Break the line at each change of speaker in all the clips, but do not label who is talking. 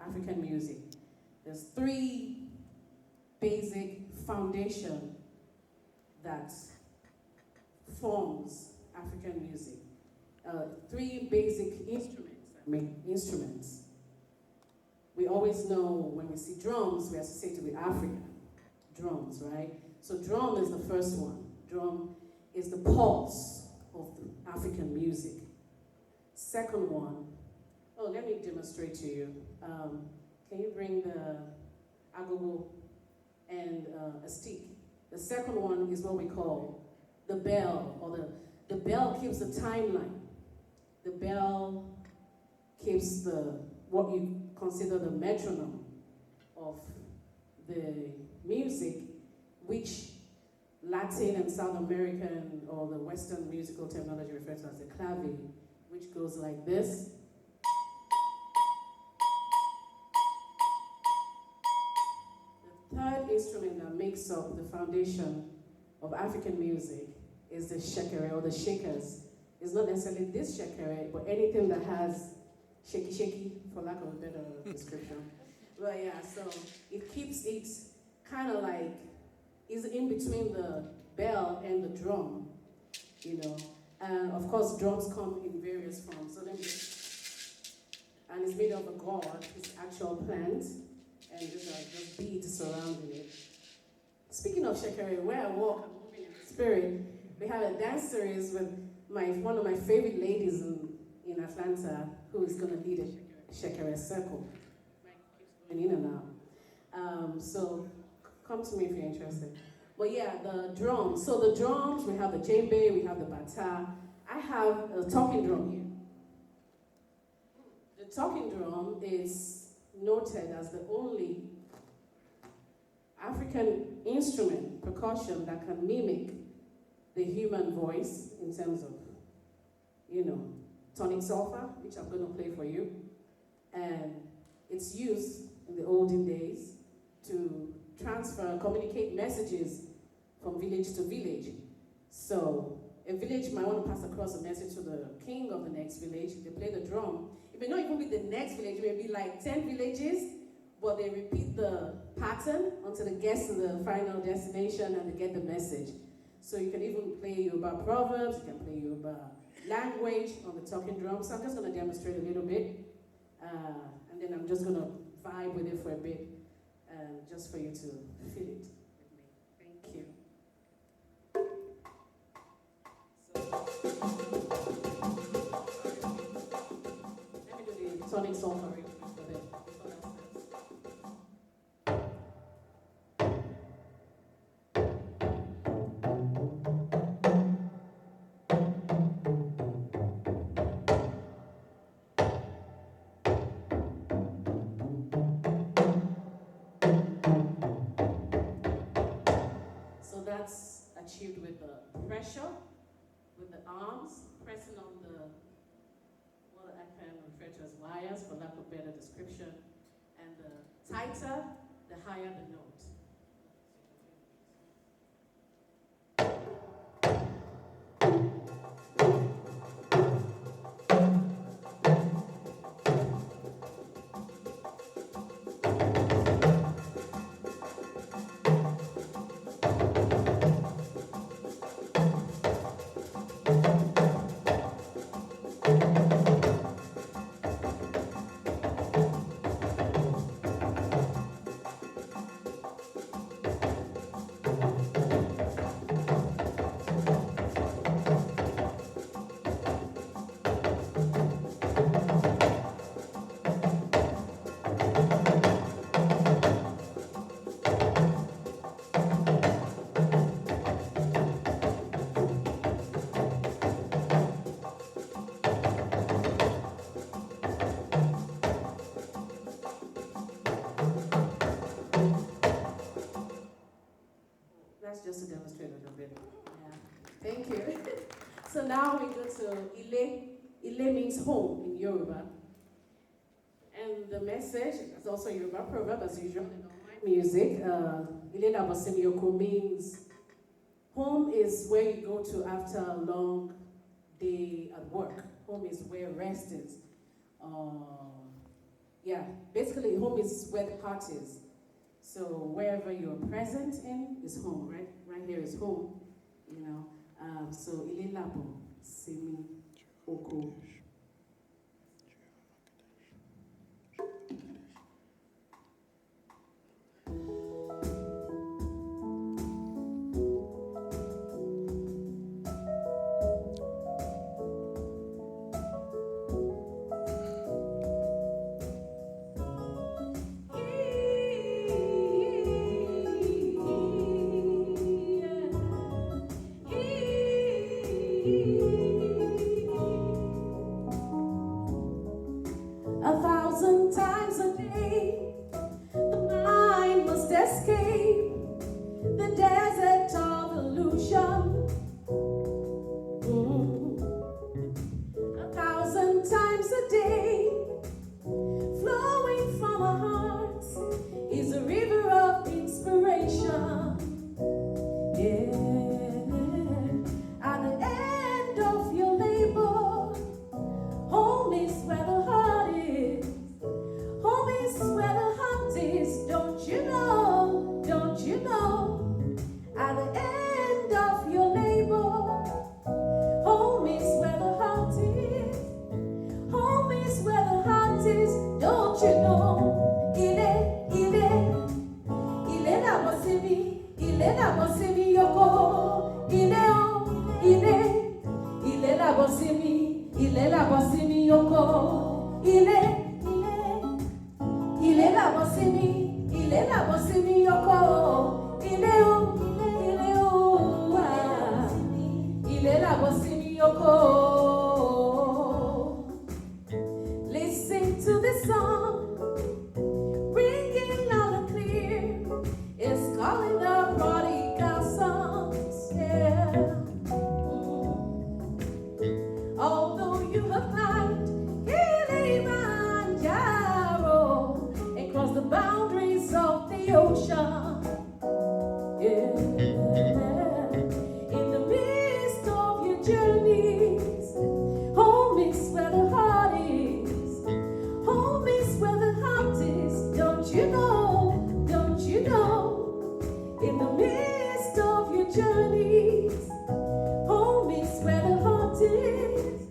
African music. There's three basic foundation that forms African music. Three basic instruments. We always know when we see drums, we associate it with Africa. Drums, right? So drum is the first one. Drum is the pulse of the African music. Second one, oh, let me demonstrate to you. Can you bring the agogo and a stick? The second one is what we call the bell, or the bell keeps the timeline. The bell keeps what you consider the metronome of the music, which Latin and South American or the Western musical terminology refers to as the clave, which goes like this. The third instrument that makes up the foundation of African music is the shekere, or the shakers. It's not necessarily this shekere, but anything that has shaky shaky, for lack of a better description. But yeah, so it keeps it kind of like, is in between the bell and the drum, you know. And of course, drums come in various forms. So and it's made of a gourd, it's actual plant, and these are just beads surrounding it. Speaking of shekere, where I walk, I'm moving in the spirit. We have a dance series with one of my favorite ladies in Atlanta, who is going to lead a shekere circle. And in and out. So come to me if you're interested. But yeah, the drums. So the drums, we have the djembe, we have the bata. I have a talking drum here. The talking drum is noted as the only African instrument, percussion, that can mimic the human voice in terms of, tonic sulfur, which I'm going to play for you. And it's used in the olden days to transfer, communicate messages from village to village. So a village might want to pass across a message to the king of the next village. They play the drum. It may not even be the next village, it may be like 10 villages, but they repeat the pattern until they get to the final destination and they get the message. So you can even play Yoruba proverbs, you can play Yoruba language on the talking drum. So I'm just going to demonstrate a little bit, and then I'm just going to vibe with it for a bit, just for you to feel it with me. Thank you. Let me do the tonic sulfur for it. So that's achieved with the pressure, with the arms, pressing on what I can refer to as wires, for lack of better description. And the tighter, the higher the note. That's just to demonstrate a little bit. Yeah. Thank you. So now we go to Ile. Ile means home in Yoruba. And the message is also a Yoruba proverb, as usual in all my music. Ile Labosemiyoko means home is where you go to after a long day at work. Home is where rest is. Yeah, basically home is where the heart is. So wherever you're present in is home, right? Right here is home, you know. So ile labo, simi, oko. 1,000 times a day, the mind must escape the desert of illusion. 1,000 times a day, flowing from our hearts is a river of inspiration. Yeah. At the end of your labor, home is where the heart is. Home is where the heart is. Don't you know? Don't you know? At the end of your labor, home is where the heart is. Home is where the heart is. Don't you know? Ile yoko. Ile la bosimi yoko. Ile la bosimi yoko. Ile la bosimi yoko. Listen to this song, ringing loud and clear. It's calling the prodigal sons. Yeah. Although you have climbed Kilimanjaro and crossed the boundaries of the ocean, yeah. In the midst of your journeys, home is where the heart is. Home is where the heart is. Don't you know? Don't you know? In the midst of your journeys, home is where the heart is.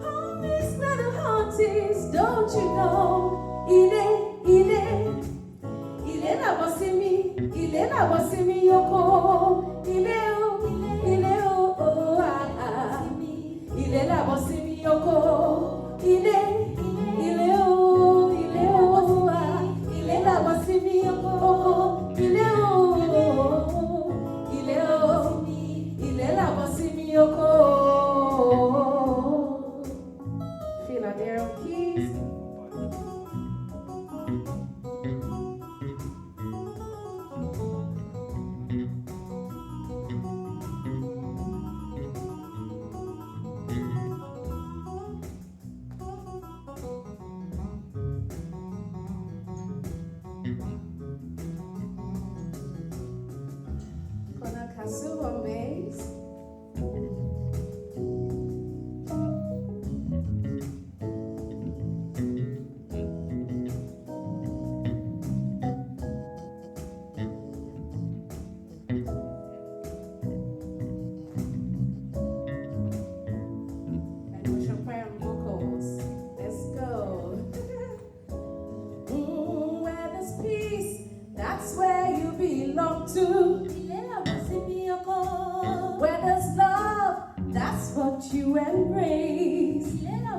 Home is where the heart is. Don't you know? Ile la bosimi yoko. Ile la bosimi yoko. Ile la bosimi yoko. Ile la bosimi yoko. Philadelphia keys. KSU maze. And Ocean Prayer vocals. Let's go. Where there's peace, that's where you belong to. Where there's love, that's what you embrace. Ile la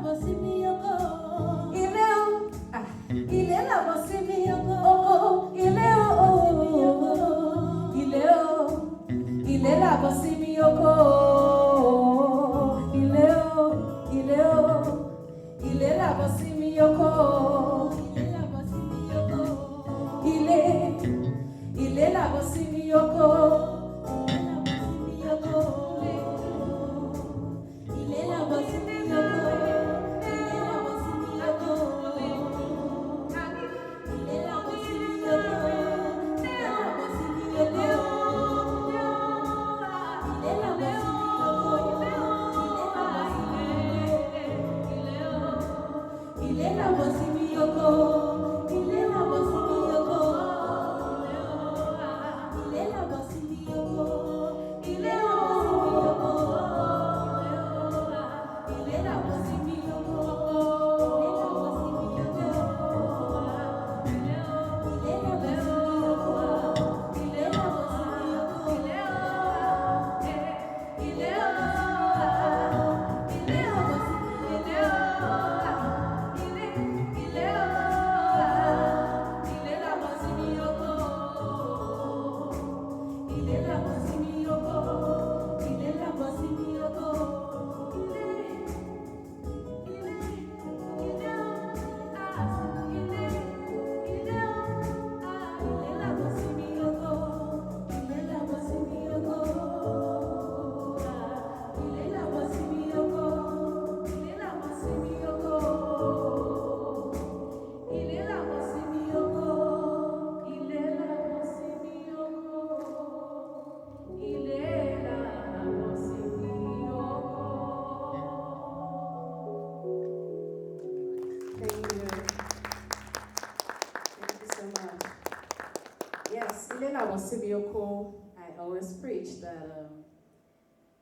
was Sibioko, I always preach that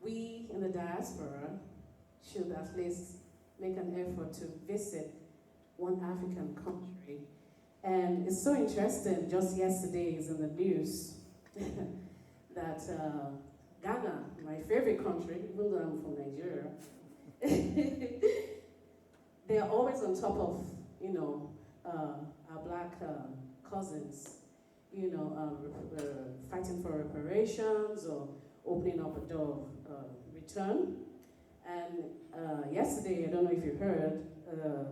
we in the diaspora should at least make an effort to visit one African country. And it's so interesting, just yesterday is in the news that Ghana, my favorite country, even though I'm from Nigeria, they are always on top of, our black cousins, fighting for reparations or opening up a door of return. And yesterday, I don't know if you heard,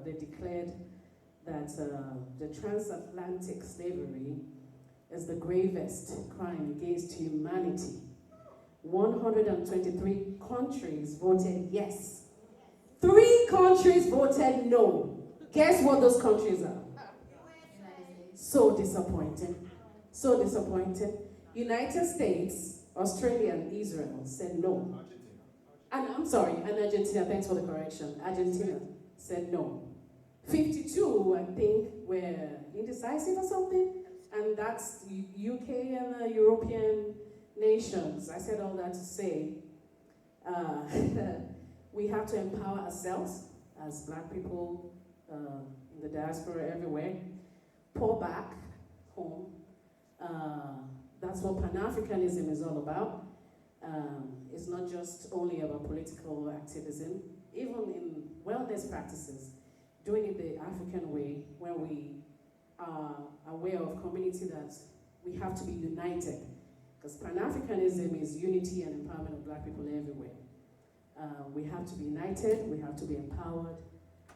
they declared that the transatlantic slavery is the gravest crime against humanity. 123 countries voted yes. 3 countries voted no. Guess what those countries are? So disappointing. So disappointing. United States, Australia, and Israel said no. And Argentina, thanks for the correction. Argentina said no. 52, I think, were indecisive or something. And that's UK and the European nations. I said all that to say we have to empower ourselves as black people in the diaspora everywhere. Pour back home. That's what Pan-Africanism is all about. It's not just only about political activism. Even in wellness practices, doing it the African way, when we are aware of community that we have to be united. Because Pan-Africanism is unity and empowerment of black people everywhere. We have to be united, we have to be empowered,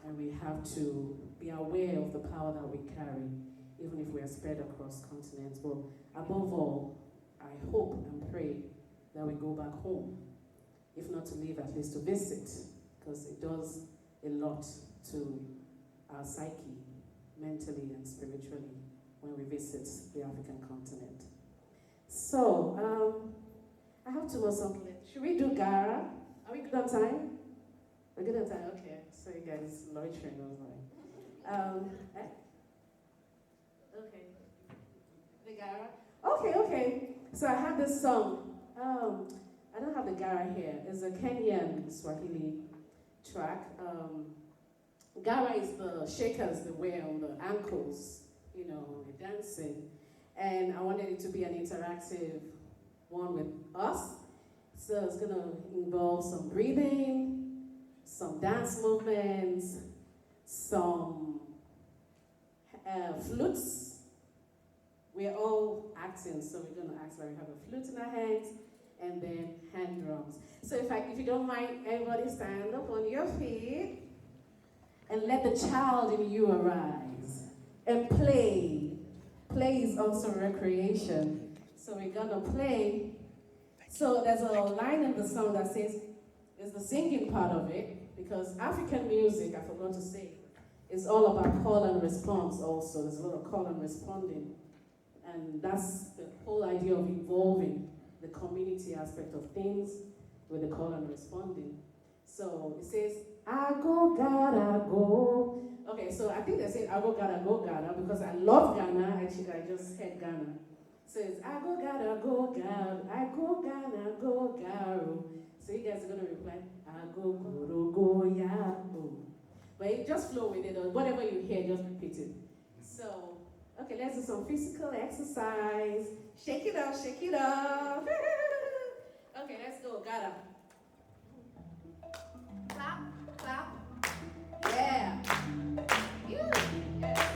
and we have to be aware of the power that we carry, even if we are spread across continents. But above all, I hope and pray that we go back home, if not to live, at least to visit, because it does a lot to our psyche, mentally and spiritually, when we visit the African continent. So, I have to know something. Should we do Gara? Are we good on time? We're good on time, okay. So you guys loitering, I was like. Okay. The Gara? Okay. So I have this song. I don't have the Gara here. It's a Kenyan Swahili track. Gara is the shakers they wear on the ankles, dancing. And I wanted it to be an interactive one with us. So it's gonna involve some breathing, some dance movements, some flutes. We're all acting, so we're gonna act like we have a flute in our hands, and then hand drums. So if you don't mind, everybody stand up on your feet and let the child in you arise and play. Play is also recreation. So we're gonna play. So there's a line in the song that says, is the singing part of it, because African music, I forgot to say, is all about call and response also. There's a lot of call and responding. And that's the whole idea of involving the community aspect of things with the call and responding. So it says, I go, gotta go. Okay, so I think they say I go, gotta, because I love Ghana. Actually, I just heard Ghana. So it's I go, gotta, I go, Ghana, go, garo. So you guys are going to reply, I go, ya, go. But you just flow with it, or whatever you hear, just repeat it. So, okay, let's do some physical exercise. Shake it up, shake it up. Okay, let's go, gotta. Clap, clap. Yeah. You. Yes.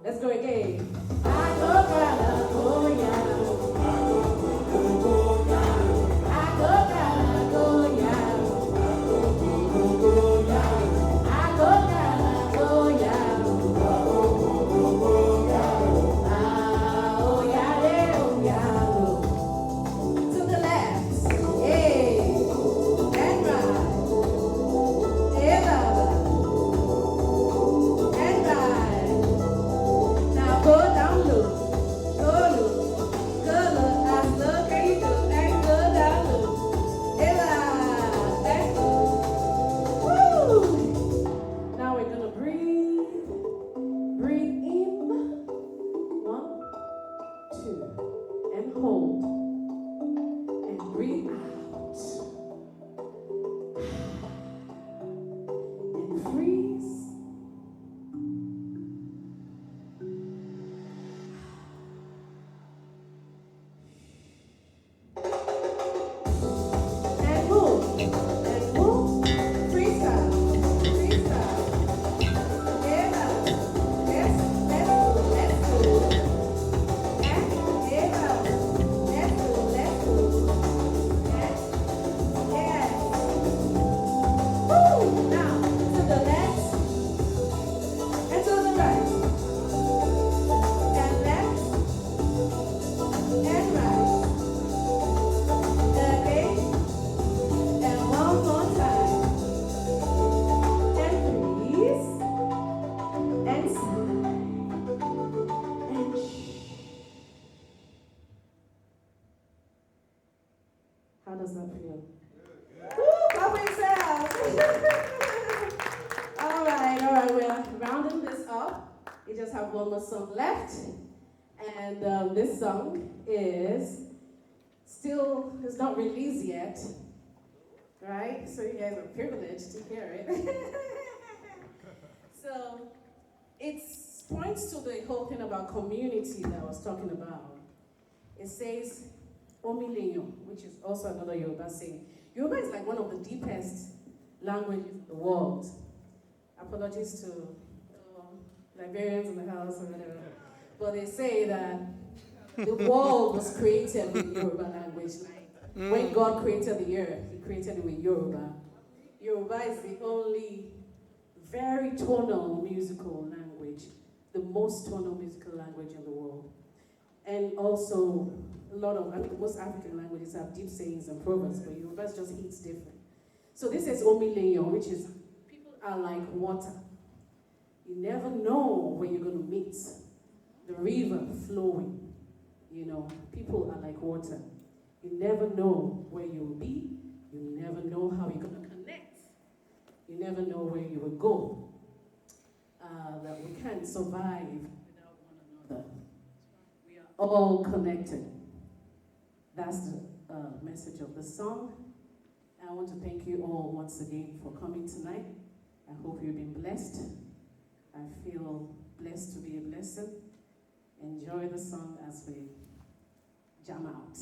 Let's go again. How does that feel? Clap for yourself. All right, we're rounding this up. We just have one more song left. And this song is it's not released yet, right? So you guys are privileged to hear it. So it points to the whole thing about community that I was talking about. It says, Omileyo, which is also another Yoruba saying. Yoruba is like one of the deepest languages in the world. Apologies to librarians in the house or whatever. But they say that the world was created with Yoruba language. Like when God created the earth, he created it with Yoruba. Yoruba is the only very tonal musical language, the most tonal musical language in the world. And also, most African languages have deep sayings and proverbs, but Yoruba just hits different. So this is Omileyo, which is, people are like water. You never know when you're going to meet the river flowing. You know, people are like water. You never know where you will be. You never know how you're going to connect. You never know where you will go. That we can't survive without one another. We are all connected. That's the message of the song. I want to thank you all once again for coming tonight. I hope you've been blessed. I feel blessed to be a blessing. Enjoy the song as we jam out.